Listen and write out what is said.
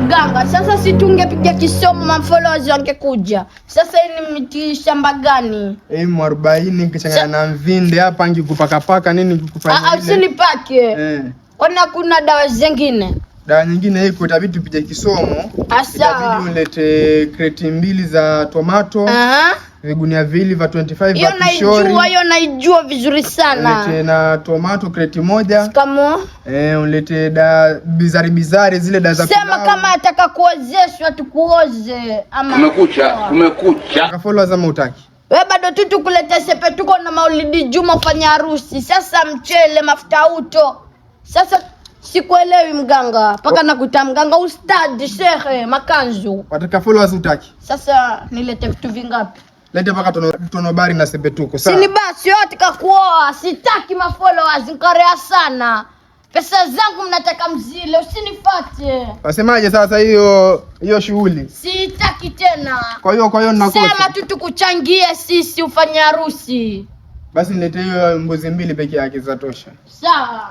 Mganga, sasa si tungepiga kisomo mafollowers wangekuja. Sasa hii ni miti shamba gani? 40 kichanganya na mvinde hapa ngikupaka nini ngikufanya ile. Usinipake. Kwani kuna dawa zingine? Dawa nyingine iko itabidi tupige kisomo. Itabidi ulete kreti 2 za tomato. Vigunia vili vya 25 vya kishori. Hiyo naijua vizuri sana. Ulete na tomato kreti 1. Kamo? Ulete bizari zile dawa za sema kama ataka kuozeshwa tukuoze ama. Umekucha. Kafollow ama utaki? Wewe bado tu tukulete sepetuko na Maulidi Juma fanya harusi. Sasa mchele mafuta uto. Sasa sikuelewi mganga. Paka nakuta mganga ustadi shehe makanzu. Wataka followers utaki? Sasa nilete vitu vingapi? Lete paka tonobari na sepetuko. Sawa. Sini basi yote kakuoa, sitaki mafollowers, nkarea sana. Pesa zangu mnataka mzile, usinifuate. Wasemaje sasa hiyo shughuli? Sitaki tena. Kwa hiyo ninakosa. Sema tu tukuchangie sisi ufanye harusi. Basi nilete hiyo mbuzi 2 peke yake zatosha. Sawa.